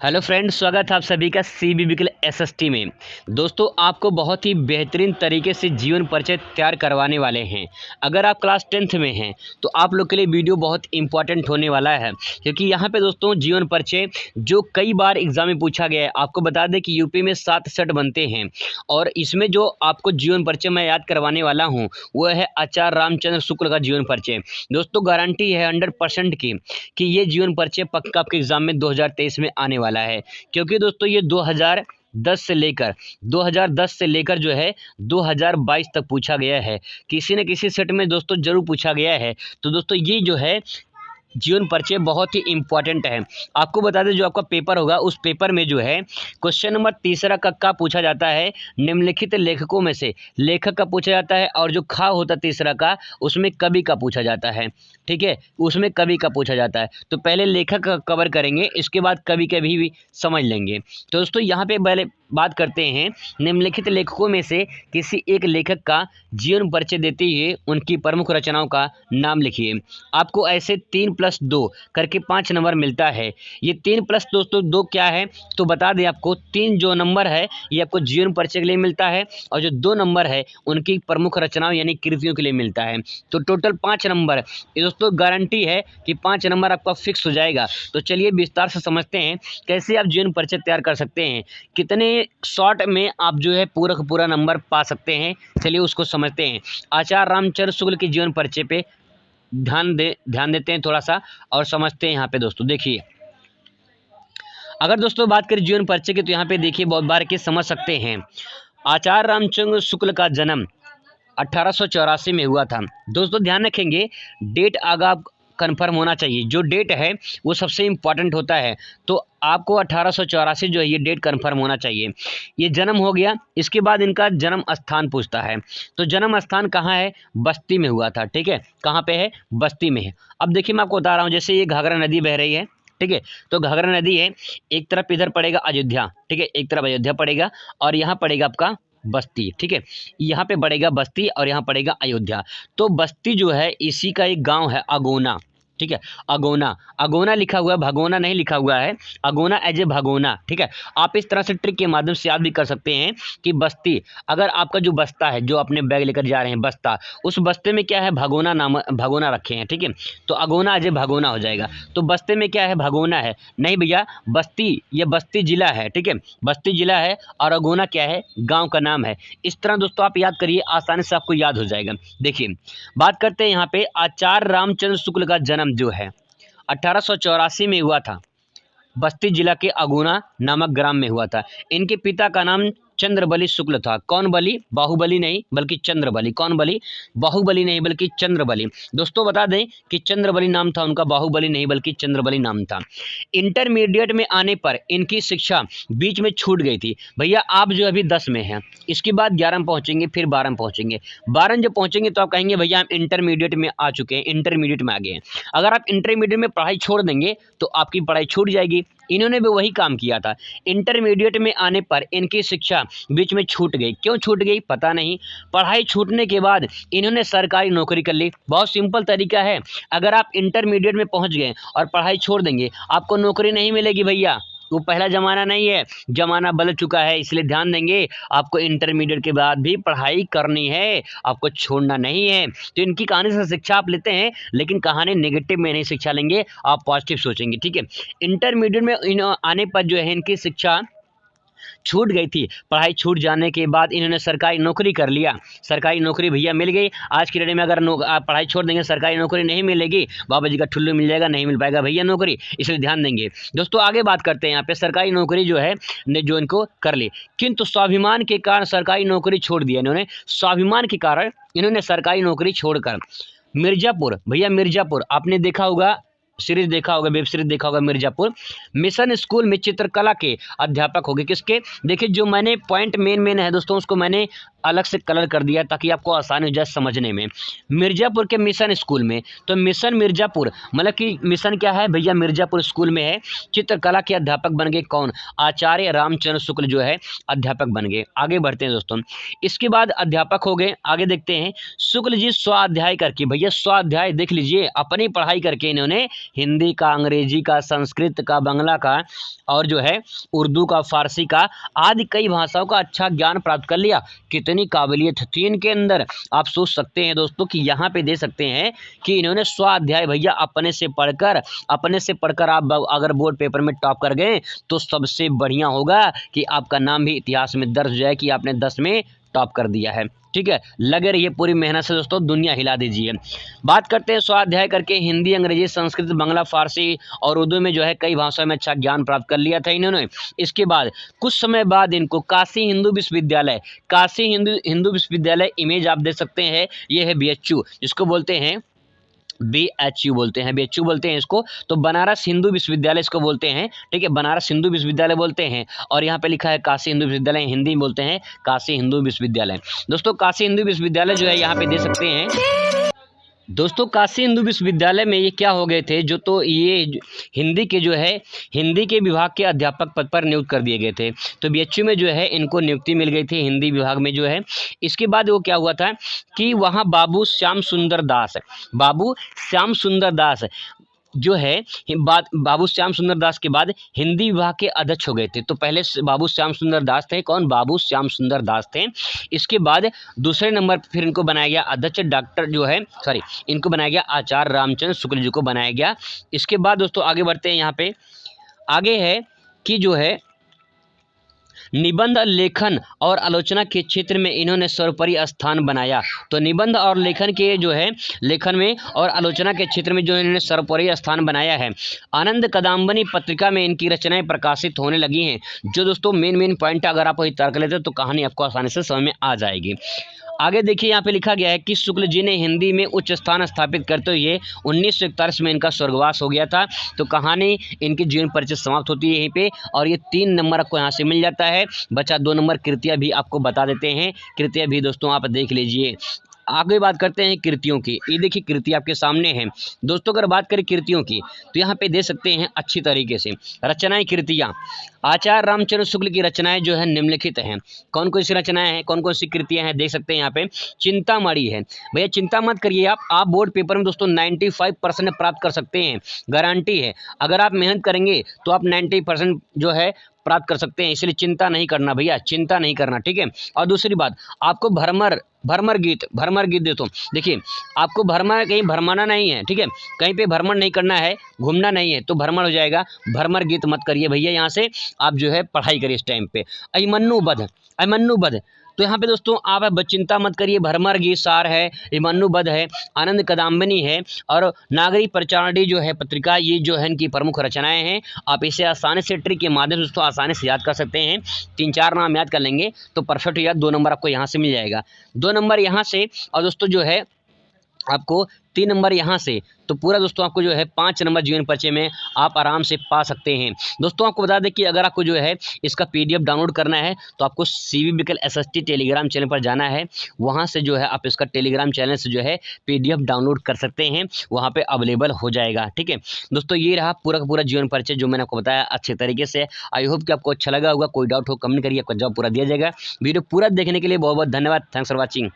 Hello friends, स्वागत है आप सभी का CBBCL SST में। दोस्तों, आपको बहुत ही बेहतरीन तरीके से जीवन परिचय तैयार करवाने वाले हैं। अगर आप क्लास 10th में हैं तो आप लोग के लिए वीडियो बहुत इंपॉर्टेंट होने वाला है, क्योंकि यहाँ पे दोस्तों जीवन परिचय जो कई बार एग्जाम में पूछा गया है। आपको बता दें कि यूपी में 7 सेट बनते हैं और इसमें जो आपको जीवन परिचय मैं याद करवाने वाला हूँ वह है आचार्य रामचंद्र शुक्ल का जीवन परिचय। दोस्तों, गारंटी है 100% की कि ये जीवन परिचय पक्का आपके एग्जाम में 2023 में आने वाला है, क्योंकि दोस्तों ये 2010 से लेकर जो है 2022 तक पूछा गया है। किसी न किसी सेट में दोस्तों जरूर पूछा गया है। तो दोस्तों ये जो है जीवन परिचय बहुत ही इंपॉर्टेंट है। आपको बता दें, जो आपका पेपर होगा उस पेपर में जो है क्वेश्चन नंबर तीसरा का पूछा जाता है। निम्नलिखित लेखकों में से लेखक का पूछा जाता है, और जो खा होता तीसरा का उसमें कवि का पूछा जाता है। ठीक है, उसमें कवि का पूछा जाता है। तो पहले लेखक का कवर करेंगे, इसके बाद कवि का भी समझ लेंगे। तो दोस्तों यहाँ पे पहले बात करते हैं, निम्नलिखित लेखकों में से किसी एक लेखक का जीवन परिचय देते हुए उनकी प्रमुख रचनाओं का नाम लिखिए। आपको ऐसे 3+2 करके 5 नंबर मिलता है। ये 3+ दोस्तों 2 क्या है तो बता दें आपको। 3 जो नंबर है ये आपको जीवन परिचय के लिए मिलता है, और जो 2 नंबर है उनकी प्रमुख रचनाओं यानी कृतियों के लिए मिलता है। तो टोटल 5 नंबर। ये दोस्तों गारंटी है कि 5 नंबर आपका फिक्स हो जाएगा। तो चलिए विस्तार से समझते हैं कैसे आप जीवन परिचय तैयार कर सकते हैं, कितने शॉर्ट में आप जो है पूरा का पूरा नंबर पा सकते हैं। चलिए उसको समझते हैं। आचार्य रामचंद्र शुक्ल के जीवन परिचय पे ध्यान देते हैं थोड़ा सा और समझते हैं। यहाँ पे दोस्तों देखिए, अगर दोस्तों बात करें जीवन परिचय की तो यहाँ पे देखिए बहुत बार के समझ सकते हैं। आचार्य रामचंद्र शुक्ल का जन्म 1884 में हुआ था। दोस्तों ध्यान रखेंगे, डेट आगा कन्फर्म होना चाहिए। जो डेट है वो सबसे इम्पॉर्टेंट होता है। तो आपको 1884 जो है ये डेट कन्फर्म होना चाहिए। ये जन्म हो गया, इसके बाद इनका जन्म स्थान पूछता है। तो जन्म स्थान कहाँ है? बस्ती में हुआ था। ठीक है, कहाँ पे है? बस्ती में है। अब देखिए मैं आपको बता रहा हूँ, जैसे ये घाघरा नदी बह रही है। ठीक है, तो घाघरा नदी है, एक तरफ इधर पड़ेगा अयोध्या। ठीक है, एक तरफ अयोध्या पड़ेगा और यहाँ पड़ेगा आपका बस्ती। ठीक है, यहाँ पे पड़ेगा बस्ती और यहाँ पड़ेगा अयोध्या। तो बस्ती जो है इसी का एक गांव है अगोना। ठीक है, अगोना लिखा हुआ है, भगोना नहीं लिखा हुआ है। अगोना एज ए भगोना। ठीक है, आप इस तरह से ट्रिक के माध्यम से याद भी कर सकते हैं कि बस्ती, अगर आपका जो बस्ता है जो अपने बैग लेकर जा रहे हैं बस्ता, उस बस्ते में क्या है? भगोना नाम, भगोना रखे हैं। ठीक है, तो अगोना एज ए भगोना हो जाएगा। तो बस्ते में क्या है? भगोना है। नहीं भैया, बस्ती, ये बस्ती जिला है। ठीक है, बस्ती जिला है और अगोना क्या है? गाँव का नाम है। इस तरह दोस्तों आप याद करिए, आसानी से आपको याद हो जाएगा। देखिए बात करते हैं यहाँ पे, आचार्य रामचंद्र शुक्ल का जन्म जो है 1884 में हुआ था। बस्ती जिला के अगुना नामक ग्राम में हुआ था। इनके पिता का नाम चंद्रबली शुक्ल था। कौन बली? बाहुबली नहीं बल्कि चंद्रबली। कौन बली? बाहुबली नहीं बल्कि चंद्रबली। दोस्तों बता दें कि चंद्रबली नाम था उनका, बाहुबली नहीं बल्कि चंद्रबली नाम था। इंटरमीडिएट में आने पर इनकी शिक्षा बीच में छूट गई थी। भैया आप जो अभी 10 में हैं, इसके बाद 11 में पहुंचेंगे, फिर 12 में पहुंचेंगे। 12 में जब पहुंचेंगे तो आप कहेंगे भैया हम इंटरमीडिएट में आ चुके हैं, इंटरमीडिएट में आ गए हैं। अगर आप इंटरमीडिएट में पढ़ाई छोड़ देंगे तो आपकी पढ़ाई छूट जाएगी। इन्होंने भी वही काम किया था। इंटरमीडिएट में आने पर इनकी शिक्षा बीच में छूट गई। क्यों छूट गई पता नहीं। पढ़ाई छूटने के बाद इन्होंने सरकारी नौकरी कर ली। बहुत सिंपल तरीका है, अगर आप इंटरमीडिएट में पहुंच गए और पढ़ाई छोड़ देंगे आपको नौकरी नहीं मिलेगी भैया। वो पहला ज़माना नहीं है, ज़माना बदल चुका है। इसलिए ध्यान देंगे, आपको इंटरमीडिएट के बाद भी पढ़ाई करनी है, आपको छोड़ना नहीं है। तो इनकी कहानी से शिक्षा आप लेते हैं, लेकिन कहानी नेगेटिव में नहीं शिक्षा लेंगे, आप पॉजिटिव सोचेंगे। ठीक है, इंटरमीडिएट में आने पर जो है इनकी शिक्षा छूट गई थी। पढ़ाई छूट जाने के बाद इन्होंने सरकारी नौकरी कर लिया। सरकारी नौकरी भैया मिल गई। आज की डेट में अगर आप पढ़ाई छोड़ देंगे सरकारी नौकरी नहीं मिलेगी, बाबा जी का ठुल्लू मिल जाएगा, नहीं मिल पाएगा भैया नौकरी। इसलिए ध्यान देंगे। दोस्तों आगे बात करते हैं, यहाँ पे सरकारी नौकरी जो है ने जो इनको कर ली, किंतु स्वाभिमान के कारण सरकारी नौकरी छोड़ दिया इन्होंने। स्वाभिमान के कारण इन्होंने सरकारी नौकरी छोड़कर मिर्जापुर, भैया मिर्जापुर आपने देखा होगा, सीरीज देखा होगा, वेब सीरीज देखा होगा मिर्जापुर, मिशन स्कूल में चित्रकला के अध्यापक हो गए। किसके? देखिए जो मैंने पॉइंट मेन है दोस्तों, उसको मैंने अलग से कलर कर दिया ताकि आपको आसानी हो जाए समझने में। मिर्जापुर के मिशन स्कूल में, तो मिशन मिर्जापुर मतलब कि मिशन क्या है भैया? मिर्जापुर स्कूल में है। चित्रकला के अध्यापक बन गए कौन? आचार्य रामचंद्र शुक्ल जो है अध्यापक बन गए। आगे बढ़ते हैं दोस्तों, इसके बाद अध्यापक हो गए। आगे देखते हैं, शुक्ल जी स्वाध्याय करके, भैया स्वाध्याय देख लीजिए, अपनी पढ़ाई करके इन्होंने हिंदी का, अंग्रेजी का, संस्कृत का, बांग्ला का और जो है उर्दू का, फारसी का आदि कई भाषाओं का अच्छा ज्ञान प्राप्त कर लिया। कितनी काबिलियत थी इनके अंदर, आप सोच सकते हैं दोस्तों कि यहाँ पे दे सकते हैं कि इन्होंने स्वाध्याय भैया अपने से पढ़कर आप अगर बोर्ड पेपर में टॉप कर गए तो सबसे बढ़िया होगा कि आपका नाम भी इतिहास में दर्ज हो जाए कि आपने 10 में टॉप कर दिया है। ठीक है, लगे रहिए पूरी मेहनत से दोस्तों, दुनिया हिला दीजिए। बात करते हैं स्वाध्याय करके हिंदी, अंग्रेजी, संस्कृत, बांग्ला, फारसी और उर्दू में जो है कई भाषाओं में अच्छा ज्ञान प्राप्त कर लिया था इन्होंने। इसके बाद कुछ समय बाद इनको काशी हिंदू विश्वविद्यालय इमेज आप देख सकते हैं, ये है BHU, जिसको बोलते हैं BHU बोलते हैं इसको, तो बनारस हिंदू विश्वविद्यालय इसको बोलते हैं। ठीक है, बनारस हिंदू विश्वविद्यालय बोलते हैं। और यहाँ पे लिखा है काशी हिंदू विश्वविद्यालय, हिंदी में बोलते हैं काशी हिंदू विश्वविद्यालय। दोस्तों काशी हिंदू विश्वविद्यालय जो है यहाँ पे दे सकते हैं दोस्तों, काशी हिंदू विश्वविद्यालय में ये क्या हो गए थे, जो तो ये हिंदी के विभाग के अध्यापक पद पर नियुक्त कर दिए गए थे। तो BHU में जो है इनको नियुक्ति मिल गई थी हिंदी विभाग में जो है। इसके बाद वो क्या हुआ था कि वहाँ बाबू श्याम सुंदर दास जो है बाबू श्याम सुंदर दास के बाद हिंदी विभाग के अध्यक्ष हो गए थे। तो पहले बाबू श्याम सुंदर दास थे, कौन? बाबू श्याम सुंदर दास थे। इसके बाद दूसरे नंबर पर फिर इनको बनाया गया अध्यक्ष इनको बनाया गया आचार्य रामचंद्र शुक्ल जी को बनाया गया। इसके बाद दोस्तों आगे बढ़ते हैं, यहाँ पे आगे है कि जो है निबंध, लेखन और आलोचना के क्षेत्र में इन्होंने सर्वोपरि स्थान बनाया। तो निबंध और लेखन में और आलोचना के क्षेत्र में जो इन्होंने सर्वोपरि स्थान बनाया है। आनंद कदम्बनी पत्रिका में इनकी रचनाएं प्रकाशित होने लगी हैं। जो दोस्तों मेन पॉइंट अगर आप वही तर्क लेते तो कहानी आपको आसानी से समझ में आ जाएगी। आगे देखिए, यहाँ पे लिखा गया है कि शुक्ल जी ने हिंदी में उच्च स्थान स्थापित करते हुए 1941 में इनका स्वर्गवास हो गया था। तो कहानी इनकी जीवन परिचय समाप्त होती है यहीं पे, और ये 3 नंबर आपको यहाँ से मिल जाता है। बचा 2 नंबर कृतियाँ भी आपको बता देते हैं, कृतियाँ भी दोस्तों आप देख लीजिए। आगे बात करते हैं कृतियों की। ये देखिए कृति आपके सामने है दोस्तों। अगर बात करें कृतियों की तो यहाँ पे दे सकते हैं अच्छी तरीके से रचनाएं, कृतियाँ। आचार्य रामचंद्र शुक्ल की रचनाएं जो है निम्नलिखित हैं। कौन कौन सी रचनाएं हैं, कौन कौन सी कृतियां हैं, देख सकते हैं यहाँ पे। चिंतामणि है भैया, चिंता मत करिए आप बोर्ड पेपर में दोस्तों 95% प्राप्त कर सकते हैं, गारंटी है। अगर आप मेहनत करेंगे तो आप 90% जो है प्राप्त कर सकते हैं, इसलिए चिंता नहीं करना भैया, चिंता नहीं करना। ठीक है, और दूसरी बात आपको भ्रमर गीत दोस्तों देखिए, आपको कहीं भ्रमाना नहीं है। ठीक है, कहीं पे भ्रमण नहीं करना है, घूमना नहीं है तो भ्रमण हो जाएगा। भ्रमर गीत मत करिए भैया, यहाँ से आप जो है पढ़ाई करिए इस टाइम पे। अभिमन्युबध तो यहाँ पे दोस्तों आप चिंता मत करिए, भ्रमर गीत सार है, अभिमन्युबध है, आनंद कदम्बनी है और नागरी प्रचारणी जो है पत्रिका, ये जो है इनकी प्रमुख रचनाएं हैं। आप इसे आसानी से ट्रिक के माध्यम से दोस्तों आसानी से याद कर सकते हैं। 3-4 नाम याद कर लेंगे तो परफेक्ट याद 2 नंबर आपको यहाँ से मिल जाएगा, 2 नंबर यहाँ से, और दोस्तों जो है आपको 3 नंबर यहाँ से। तो पूरा दोस्तों आपको जो है 5 नंबर जीवन परिचय में आप आराम से पा सकते हैं। दोस्तों आपको बता दें कि अगर आपको जो है इसका PDF डाउनलोड करना है तो आपको CV विकल SST टेलीग्राम चैनल पर जाना है। वहाँ से जो है आप इसका टेलीग्राम चैनल से जो है PDF डाउनलोड कर सकते हैं, वहाँ पे अवेलेबल हो जाएगा। ठीक है दोस्तों, ये रहा पूरा का पूरा जीवन परिचय जो मैंने आपको बताया अच्छे तरीके से। आई होप कि आपको अच्छा लगा होगा। कोई डाउट हो कमेंट करिए, आपका जवाब पूरा दिया जाएगा। वीडियो पूरा देखने के लिए बहुत बहुत धन्यवाद। Thanks for watching.